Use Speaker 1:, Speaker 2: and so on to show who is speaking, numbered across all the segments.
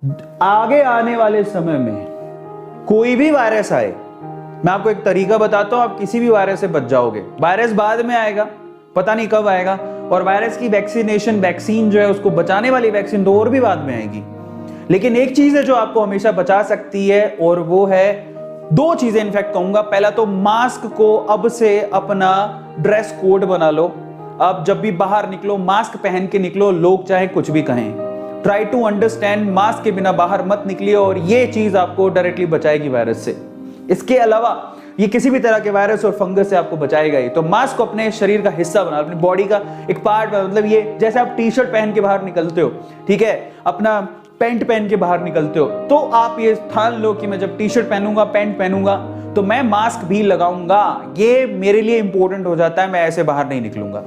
Speaker 1: आगे आने वाले समय में कोई भी वायरस आए, मैं आपको एक तरीका बताता हूं, आप किसी भी वायरस से बच जाओगे। वायरस बाद में आएगा, पता नहीं कब आएगा, और वायरस की वैक्सीन जो है उसको बचाने वाली वैक्सीन तो और भी बाद में आएगी। लेकिन एक चीज है जो आपको हमेशा बचा सकती है, और वो है दो चीजें इनफैक्ट कहूंगा। पहला तो मास्क को अब से अपना ड्रेस कोड बना लो। अब जब भी बाहर निकलो मास्क पहन के निकलो, लोग चाहे कुछ भी कहें। ट्राई टू अंडरस्टैंड, मास्क के बिना बाहर मत निकलिए, और ये चीज आपको डायरेक्टली बचाएगी वायरस से। इसके अलावा ये किसी भी तरह के वायरस और फंगस से आपको बचाएगा ही। तो मास्क को अपने शरीर का हिस्सा बना, अपनी बॉडी का एक पार्ट, मतलब ये जैसे आप टी शर्ट पहन के बाहर निकलते हो, ठीक है, अपना पैंट पहन के बाहर निकलते हो, तो आप ये ठान लो कि मैं जब टी शर्ट पहनूंगा, पैंट पहनूंगा, तो मैं मास्क भी लगाऊंगा। ये मेरे लिए इंपॉर्टेंट हो जाता है, मैं ऐसे बाहर नहीं निकलूंगा।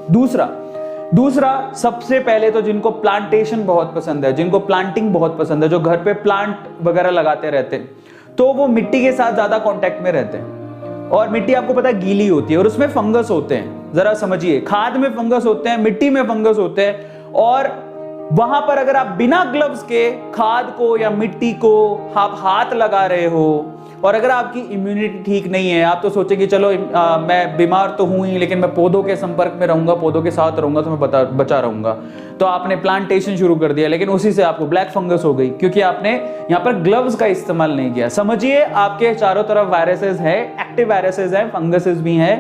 Speaker 1: दूसरा सबसे पहले तो जिनको प्लांटेशन बहुत पसंद है, जिनको प्लांटिंग बहुत पसंद है, जो घर पे प्लांट वगैरह लगाते रहते हैं, तो वो मिट्टी के साथ ज्यादा कांटेक्ट में रहते हैं। और मिट्टी आपको पता है गीली होती है और उसमें फंगस होते हैं। जरा समझिए, खाद में फंगस होते हैं, मिट्टी में फंगस होते हैं, और वहां पर अगर आप बिना ग्लव्स के खाद को या मिट्टी को आप हाथ लगा रहे हो, और अगर आपकी इम्यूनिटी ठीक नहीं है, आप तो सोचेंगे चलो मैं बीमार तो हूं ही, लेकिन मैं पौधों के संपर्क में रहूंगा, पौधों के साथ रहूंगा, तो मैं बचा रहूंगा। तो आपने प्लांटेशन शुरू कर दिया, लेकिन उसी से आपको ब्लैक फंगस हो गई, क्योंकि आपने यहाँ पर ग्लव्स का इस्तेमाल नहीं किया। समझिए, आपके चारों तरफ वायरसेस है, एक्टिव वायरसेस है, फंगसेस भी है।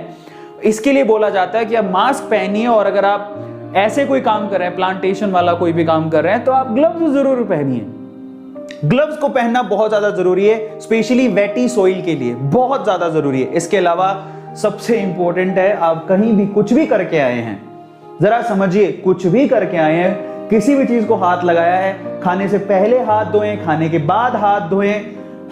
Speaker 1: इसके लिए बोला जाता है कि आप मास्क पहनिए, और अगर आप ऐसे कोई काम कर रहे हैं, प्लांटेशन वाला कोई भी काम कर रहे हैं, तो आप ग्लव्स जरूर पहनिए। ग्लव्स को पहनना बहुत ज्यादा जरूरी है, स्पेशली वेटी सॉइल के लिए बहुत ज्यादा जरूरी है। इसके अलावा सबसे इंपॉर्टेंट है, आप कहीं भी कुछ भी करके आए हैं, जरा समझिए, कुछ भी करके आए हैं, किसी भी चीज को हाथ लगाया है, खाने से पहले हाथ धोएं, खाने के बाद हाथ धोएं,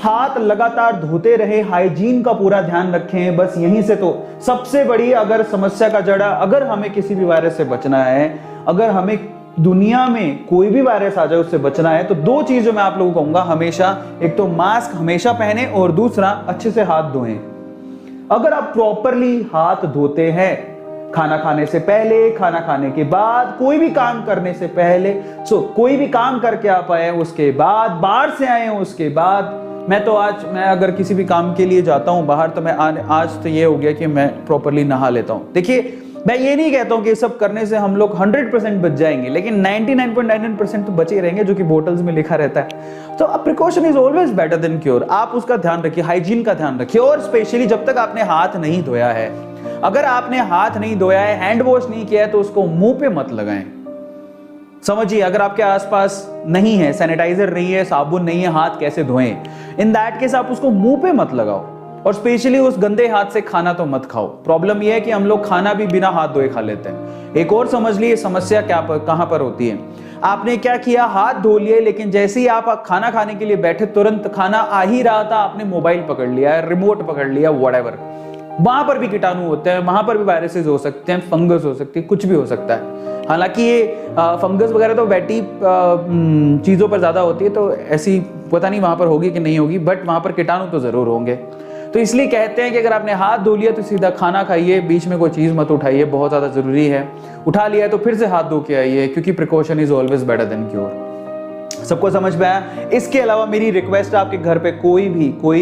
Speaker 1: हाथ लगातार धोते रहे, हाइजीन का पूरा ध्यान रखें। बस यहीं से तो सबसे बड़ी अगर समस्या का जड़ा, अगर हमें किसी भी वायरस से बचना है, अगर हमें दुनिया में कोई भी वायरस आ जाए उससे बचना है, तो दो चीज जो मैं आप लोगों को कहूंगा हमेशा, एक तो मास्क हमेशा पहने, और दूसरा अच्छे से हाथ धोएं। अगर आप प्रॉपरली हाथ धोते हैं, खाना खाने से पहले, खाना खाने के बाद, कोई भी काम करने से पहले, कोई भी काम करके आप आए उसके बाद, बाहर से आए उसके बाद, मैं अगर किसी भी काम के लिए जाता हूं बाहर, तो मैं आज तो ये हो गया कि मैं प्रॉपरली नहा लेता हूं। देखिए, मैं ये नहीं कहता हूं कि सब करने से हम लोग 100% बच जाएंगे, लेकिन 99.99% तो बचे रहेंगे, जो कि बोतल्स में लिखा रहता है। तो precaution is always better than cure. आप उसका ध्यान रखिए, हाइजीन का ध्यान रखिए, और स्पेशली जब तक आपने हाथ नहीं धोया है, अगर आपने हाथ नहीं धोया है, हैंड वॉश नहीं किया है, तो उसको मुंह पे मत लगाएं। समझिए, अगर आपके आसपास नहीं है, सैनिटाइजर नहीं है, साबुन नहीं है, हाथ कैसे धोएं? इन दैट केस आप उसको मुंह पे मत लगाओ, और स्पेशली उस गंदे हाथ से खाना तो मत खाओ। प्रॉब्लम यह है कि हम लोग खाना भी बिना हाथ धोए खा लेते हैं। एक और समझ लिए समस्या कहां पर होती है। आपने क्या किया, हाथ धो लिए, लेकिन जैसे ही आप खाना खाने के लिए बैठे, तुरंत खाना आ ही रहा था, आपने मोबाइल पकड़ लिया, रिमोट पकड़ लिया, व्हाटएवर, वहां पर भी कीटाणु होते हैं, वहां पर भी वायरसेस हो सकते हैं, फंगस हो सकती है, कुछ भी हो सकता है। हालांकि ये फंगस वगैरह तो वेटी चीजों पर ज्यादा होती है, तो ऐसी पता नहीं वहां पर होगी कि नहीं होगी, बट वहां पर कीटाणु तो जरूर होंगे। तो इसलिए कहते हैं कि अगर आपने हाथ धो लिया तो सीधा खाना खाइए, बीच में कोई चीज मत उठाइए, बहुत ज्यादा जरूरी है। उठा लिया तो फिर से हाथ धो के आइए, क्योंकि precaution is always better than cure. सबको समझ में आया? इसके अलावा मेरी रिक्वेस्ट है, आपके घर पे कोई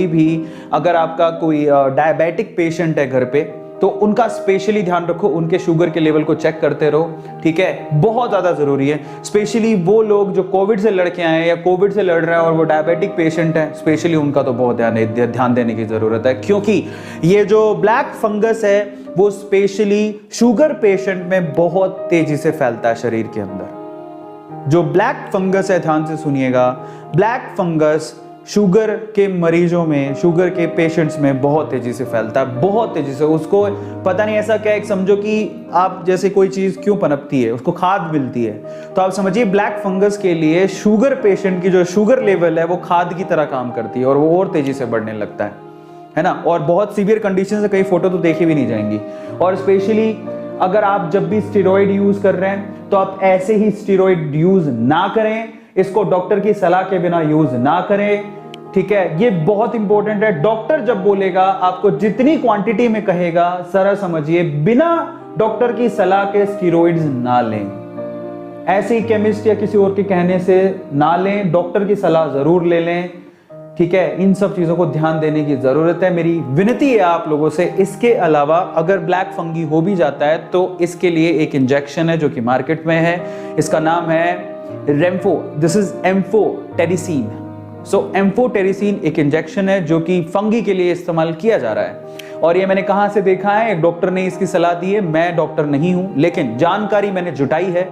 Speaker 1: भी अगर आपका कोई डायबिटिक पेशेंट है घर पे, तो उनका स्पेशली ध्यान रखो, उनके शुगर के लेवल को चेक करते रहो, ठीक है, बहुत ज्यादा जरूरी है। स्पेशली वो लोग जो कोविड से लड़ के आए हैं या कोविड से लड़ रहे हैं और वो डायबिटिक पेशेंट है, स्पेशली उनका तो बहुत ध्यान देने की जरूरत है, क्योंकि ये जो ब्लैक फंगस है वो स्पेशली शुगर पेशेंट में बहुत तेजी से फैलता है शरीर के अंदर। जो ब्लैक फंगस है, ध्यान से सुनिएगा, ब्लैक फंगस शुगर के मरीजों में, शुगर के पेशेंट्स में बहुत तेजी से फैलता है, बहुत तेजी से। उसको पता नहीं ऐसा क्या, एक समझो कि आप जैसे कोई चीज क्यों पनपती है, उसको खाद मिलती है, तो आप समझिए ब्लैक फंगस के लिए शुगर पेशेंट की जो शुगर लेवल है वो खाद की तरह काम करती है, और वो और तेजी से बढ़ने लगता है ना। और बहुत सीवियर कंडीशन से कई फोटो तो देखी भी नहीं जाएंगी। और स्पेशली अगर आप जब भी स्टेरॉइड यूज कर रहे हैं, तो आप ऐसे ही स्टेरॉइड यूज ना करें, इसको डॉक्टर की सलाह के बिना यूज ना करें, ठीक है। ये बहुत इंपॉर्टेंट है। डॉक्टर जब बोलेगा, आपको जितनी क्वांटिटी में कहेगा, जरा समझिए, बिना डॉक्टर की सलाह के स्टेरॉइड्स ना लें। ऐसे ही केमिस्ट या किसी और के कहने से ना लें, डॉक्टर की सलाह जरूर ले लें, ठीक है। इन सब चीजों को ध्यान देने की जरूरत है, मेरी विनती है आप लोगों से। इसके अलावा अगर ब्लैक फंगी हो भी जाता है तो इसके लिए एक इंजेक्शन है जो कि मार्केट में है, इसका नाम है रेम्फो, this is amphotericin. So amphotericin एक इंजेक्शन है जो कि फंगी के लिए इस्तेमाल किया जा रहा है। और ये मैंने कहां से देखा है, एक डॉक्टर ने इसकी सलाह दी है। मैं डॉक्टर नहीं हूं, लेकिन जानकारी मैंने जुटाई है।